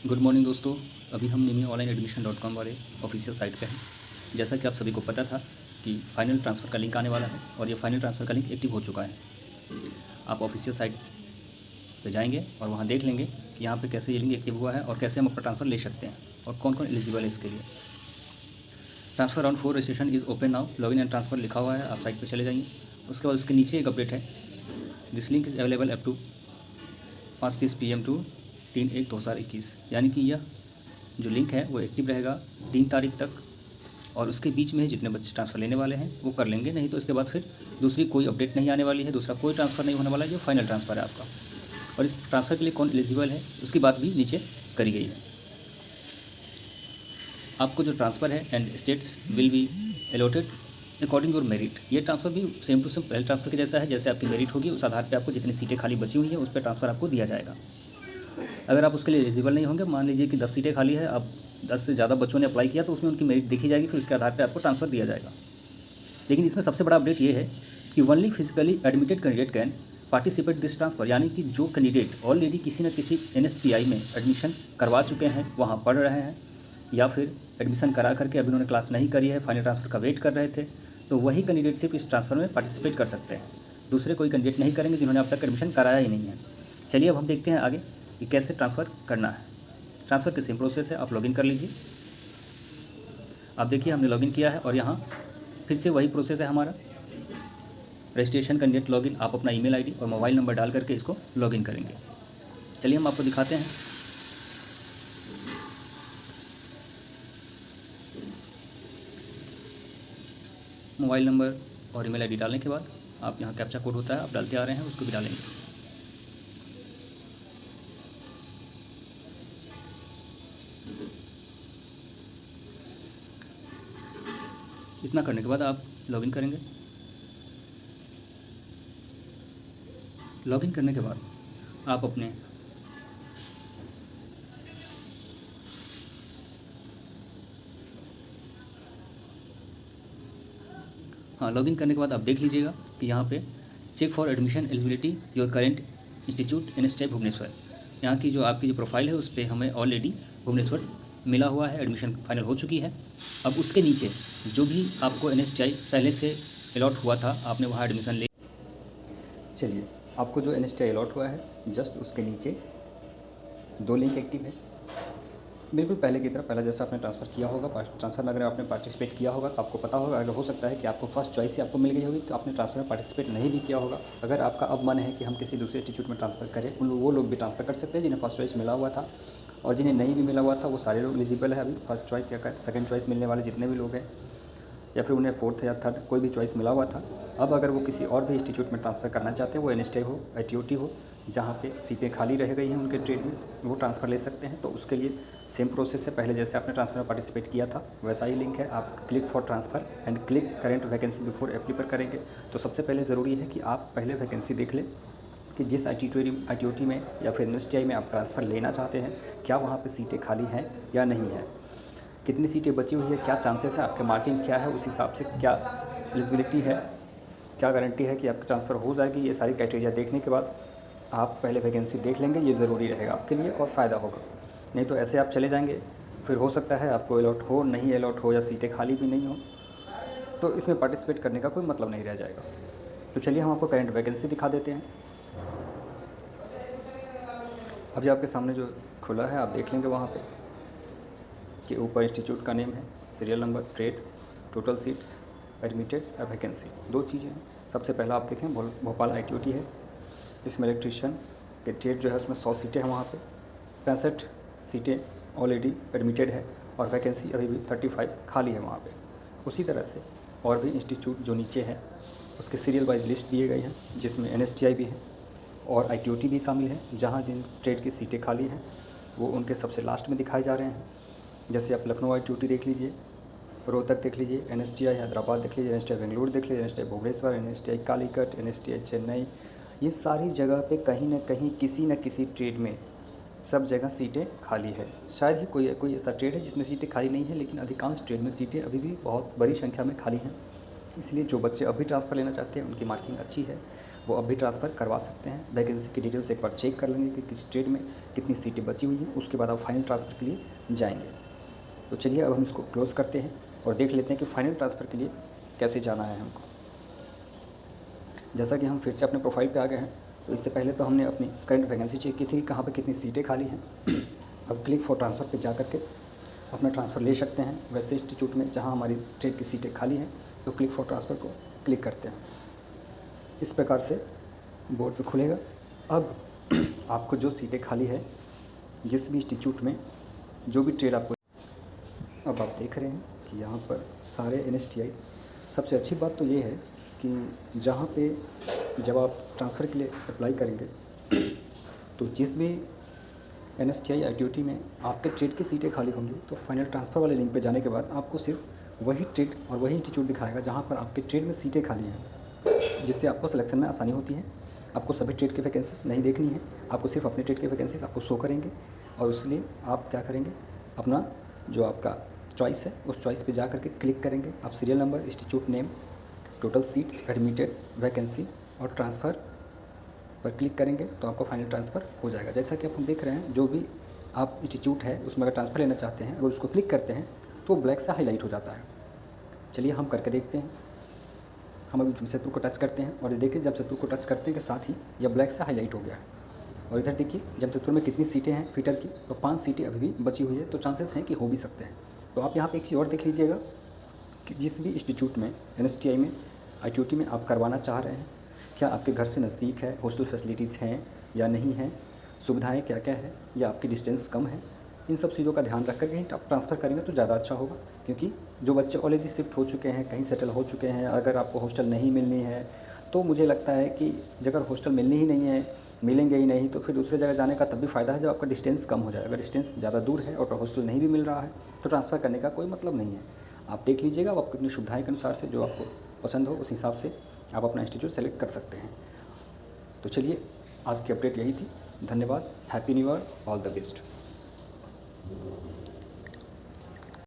Good morning दोस्तों। अभी हम NIMI-online-admission.com वाले ऑफिशियल साइट पे हैं। जैसा कि आप सभी को पता था कि फ़ाइनल ट्रांसफ़र का लिंक आने वाला है और ये फ़ाइनल ट्रांसफ़र का लिंक एक्टिव हो चुका है। आप ऑफिशियल साइट पे जाएंगे और वहाँ देख लेंगे कि यहाँ पे कैसे ये लिंक एक्टिव हुआ है और कैसे हम अपना ट्रांसफ़र ले सकते हैं और कौन कौन एलिजिबल है इसके लिए। Transfer on 4 registration is open now, login and transfer लिखा हुआ है। आप साइट पर चले जाइए। उसके बाद उसके नीचे एक अपडेट है, this link is available up to 5:30 PM to 3/1/2021। यानी कि यह जो लिंक है वो एक्टिव रहेगा 3 तारीख तक और उसके बीच में जितने बच्चे ट्रांसफ़र लेने वाले हैं वो कर लेंगे, नहीं तो इसके बाद फिर दूसरी कोई अपडेट नहीं आने वाली है, दूसरा कोई ट्रांसफ़र नहीं होने वाला है। जो फाइनल ट्रांसफ़र है आपका, और इस ट्रांसफ़र के लिए कौन एलिजिबल है उसकी बात भी नीचे करी गई है। आपको जो ट्रांसफ़र है and states will be allotted according your merit. ये ट्रांसफ़र भी सेम टू सेम पहले ट्रांसफ़र के जैसा है। जैसे आपकी मेरिट होगी उस आधार पर आपको जितनी सीटें खाली बची हुई हैं उस पर ट्रांसफ़र आपको दिया जाएगा। अगर आप उसके लिए एलिजिबल नहीं होंगे, मान लीजिए कि 10 सीटें खाली है, अब 10 से ज़्यादा बच्चों ने अप्लाई किया, तो उसमें उनकी मेरिट देखी जाएगी, फिर उसके आधार पर आपको ट्रांसफ़र दिया जाएगा। लेकिन इसमें सबसे बड़ा अपडेट ये है कि only physically admitted candidate can participate this transfer. यानी कि जो कैंडिडेट ऑलरेडी किसी न किसी NSTI में एडमिशन करवा चुके हैं, वहाँ पढ़ रहे हैं, या फिर एडमिशन करा करके अभी उन्होंने क्लास नहीं करी है, फाइनल ट्रांसफ़र का वेट कर रहे थे, तो वही कैंडिडेट सिर्फ इस ट्रांसफ़र में पार्टिसिपेट कर सकते हैं। दूसरे कोई कैंडिडेट नहीं करेंगे जिन्होंने अब तक एडमिशन कराया ही नहीं है। चलिए अब हम देखते हैं आगे कि कैसे ट्रांसफ़र करना है। ट्रांसफ़र की सेम प्रोसेस है। आप लॉगिन कर लीजिए। आप देखिए हमने लॉगिन किया है और यहाँ फिर से वही प्रोसेस है हमारा, रजिस्ट्रेशन कैंडिडेट लॉगिन। आप अपना ईमेल आईडी और मोबाइल नंबर डाल करके इसको लॉगिन करेंगे। चलिए हम आपको दिखाते हैं। मोबाइल नंबर और ईमेल आईडी डालने के बाद आप यहाँ कैप्चा कोड होता है, आप डालते आ रहे हैं, उसको भी डालेंगे। इतना करने के बाद आप लॉगिन करेंगे। लॉगिन करने के बाद आप अपने लॉगिन करने के बाद आप देख लीजिएगा कि यहाँ पे check for admission eligibility your current institute NSTI Bhubaneswar. यहाँ की जो आपकी जो प्रोफाइल है उस पर हमें ऑलरेडी भुवनेश्वर मिला हुआ है, एडमिशन फाइनल हो चुकी है। अब उसके नीचे जो भी आपको NSTI पहले से अलॉट हुआ था, आपने वहाँ एडमिशन ले। चलिए, आपको जो NSTI अलॉट हुआ है जस्ट उसके नीचे 2 लिंक एक्टिव है, बिल्कुल पहले की तरह। पहले जैसा आपने ट्रांसफ़र किया होगा, ट्रांसफ़र में अगर आपने पार्टिसिपेट किया होगा तो आपको पता होगा। अगर हो सकता है कि आपको फर्स्ट चॉइस ही आपको मिल गई होगी तो आपने ट्रांसफ़र में पार्टिसिपेट नहीं भी किया होगा। अगर आपका अब मन है कि हम किसी दूसरे इंस्टीट्यूट में ट्रांसफ़र करें, वो लोग भी ट्रांसफ़र कर सकते हैं जिन्हें फर्स्ट चॉइस मिला हुआ था, और जिन्हें नहीं भी मिला हुआ था वो सारे लोग एलिजिबल है अभी फर्स्ट चॉइस या सेकेंड चॉइस मिलने वाले जितने भी लोग हैं, या फिर उन्हें फोर्थ या थर्ड कोई भी चॉइस मिला हुआ था। अब अगर वो किसी और भी इंस्टीट्यूट में ट्रांसफ़र करना चाहते हैं, वो NSTI हो, ITOT हो, जहाँ पे सीटें खाली रह गई हैं उनके ट्रेड में, वो ट्रांसफ़र ले सकते हैं। तो उसके लिए सेम प्रोसेस है, पहले जैसे आपने ट्रांसफ़र में पार्टिसिपेट किया था वैसा ही लिंक है। आप click for transfer and click current vacancy before apply पर करेंगे। तो सबसे पहले ज़रूरी है कि आप पहले वैकेंसी देख लें कि जिस ITOT में या फिर NSTI में आप ट्रांसफ़र लेना चाहते हैं, क्या वहाँ पर सीटें खाली हैं या नहीं हैं, कितनी सीटें बची हुई है, क्या चांसेस है, आपके मार्किंग क्या है, उस हिसाब से क्या एलिजिबिलिटी है, क्या गारंटी है कि आपकी ट्रांसफ़र हो जाएगी। ये सारी क्राइटेरिया देखने के बाद आप पहले वैकेंसी देख लेंगे, ये ज़रूरी रहेगा आपके लिए और फ़ायदा होगा। नहीं तो ऐसे आप चले जाएंगे, फिर हो सकता है आपको अलॉट हो, नहीं अलॉट हो, या सीटें खाली भी नहीं हो, तो इसमें पार्टिसिपेट करने का कोई मतलब नहीं रह जाएगा। तो चलिए हम आपको करेंट वैकेंसी दिखा देते हैं। अभी आपके सामने जो खुला है आप देख लेंगे वहाँ पे कि ऊपर इंस्टीट्यूट का नेम है, serial number, trade, total seats, admitted या वैकेंसी, 2 चीज़ें हैं। सबसे पहला आप देखें भोपाल ITOT है, इसमें इलेक्ट्रीशियन के ट्रेड जो है उसमें 100 सीटें हैं, वहाँ पे 65 सीटें ऑलरेडी एडमिटेड है और वैकेंसी अभी भी 35 खाली है वहाँ पे। उसी तरह से और भी इंस्टीट्यूट जो नीचे हैं उसके सीरियल वाइज लिस्ट दिए गए हैं, जिसमें NSTI भी है और ITOT भी शामिल है। जहाँ जिन ट्रेड की सीटें खाली हैं वो उनके सबसे लास्ट में दिखाए जा रहे हैं। जैसे आप लखनऊ ITOT देख लीजिए, रोहतक देख लीजिए, NSTI हैदराबाद देख लीजिए, NSTI बेंगलुरु देख लीजिए, NSTI Bhubaneswar, NSTI Calicut, NSTI Chennai, ये सारी जगह पे कहीं ना कहीं किसी न किसी ट्रेड में सब जगह सीटें खाली है। शायद ही कोई ऐसा ट्रेड है जिसमें सीटें खाली नहीं है, लेकिन अधिकांश ट्रेड में सीटें अभी भी बहुत बड़ी संख्या में खाली हैं। इसलिए जो बच्चे अब भी ट्रांसफ़र लेना चाहते हैं, उनकी मार्किंग अच्छी है, वो अब भी ट्रांसफ़र करवा सकते हैं। वैकेंसी की डिटेल्स एक बार चेक कर लेंगे कि किस ट्रेड में कितनी सीटें बची हुई हैं, उसके बाद आप फाइनल ट्रांसफ़र के लिए जाएंगे। तो चलिए अब हम इसको क्लोज़ करते हैं और देख लेते हैं कि फ़ाइनल ट्रांसफ़र के लिए कैसे जाना है हमको। जैसा कि हम फिर से अपने प्रोफाइल पे आ गए हैं, तो इससे पहले तो हमने अपनी करंट वैकेंसी चेक की थी, कहाँ पे कितनी सीटें खाली हैं। अब क्लिक फॉर ट्रांसफ़र पे जा कर के अपना ट्रांसफ़र ले सकते हैं वैसे इंस्टीट्यूट में जहाँ हमारी ट्रेड की सीटें खाली हैं। तो क्लिक फॉर ट्रांसफ़र को क्लिक करते हैं। इस प्रकार से बोर्ड पे खुलेगा। अब आपको जो सीटें खाली है जिस भी इंस्टीट्यूट में जो भी ट्रेड आपको, अब आप देख रहे हैं कि यहाँ पर सारे NSTI। सबसे अच्छी बात तो ये है कि जहाँ पे जब आप ट्रांसफ़र के लिए अप्लाई करेंगे तो जिस भी NSTI ITOT में आपके ट्रेड की सीटें खाली होंगी, तो फाइनल ट्रांसफ़र वाले लिंक पे जाने के बाद आपको सिर्फ वही ट्रेड और वही इंस्टीट्यूट दिखाएगा जहाँ पर आपके ट्रेड में सीटें खाली हैं, जिससे आपको सिलेक्शन में आसानी होती है। आपको सभी ट्रेड की वैकेंसीज नहीं देखनी है, आपको सिर्फ अपने ट्रेड की वैकेंसीज आपको शो करेंगे। और इसलिए आप क्या करेंगे, अपना जो आपका चॉइस है उस चॉइस पे जा करके क्लिक करेंगे। आप serial number, institute name, total seats, admitted, vacancy और ट्रांसफ़र पर क्लिक करेंगे तो आपको फाइनल ट्रांसफ़र हो जाएगा। जैसा कि आप देख रहे हैं, जो भी आप इंस्टीट्यूट है उसमें अगर ट्रांसफ़र लेना चाहते हैं, अगर उसको क्लिक करते हैं तो ब्लैक से हाईलाइट हो जाता है। चलिए हम करके देखते हैं। हम अभी जमशेदपुर को टच करते हैं और ये देखिए जमशेदपुर को टच करने के साथ ही यह ब्लैक से हाईलाइट हो गया है। और इधर देखिए जमशेदपुर में कितनी सीटें हैं फिटर की, तो 5 सीटें अभी भी बची हुई है, तो चांसेस हैं कि हो भी सकते हैं। तो आप यहाँ पे एक चीज़ और देख लीजिएगा कि जिस भी इंस्टीट्यूट में NSTI में ITOT में आप करवाना चाह रहे हैं, क्या आपके घर से नज़दीक है, हॉस्टल फैसिलिटीज़ हैं या नहीं हैं, सुविधाएं क्या क्या है, या आपकी डिस्टेंस कम है। इन सब चीज़ों का ध्यान रख कर के आप ट्रांसफ़र करेंगे तो ज़्यादा अच्छा होगा। क्योंकि जो बच्चे ऑलरेडी शिफ्ट हो चुके हैं, कहीं सेटल हो चुके हैं, अगर आपको हॉस्टल नहीं मिलनी है तो मुझे लगता है कि अगर हॉस्टल मिलनी ही नहीं है, मिलेंगे ही नहीं, तो फिर दूसरी जगह जाने का तब भी फ़ायदा है जब आपका डिस्टेंस कम हो जाए। अगर डिस्टेंस ज़्यादा दूर है और हॉस्टल नहीं भी मिल रहा है तो ट्रांसफ़र करने का कोई मतलब नहीं है। आप देख लीजिएगा, आप अपनी सुविधाएं के अनुसार से जो आपको पसंद हो उस हिसाब से आप अपना इंस्टीट्यूट सेलेक्ट कर सकते हैं। तो चलिए आज की अपडेट यही थी। धन्यवाद। Happy new year, all the best.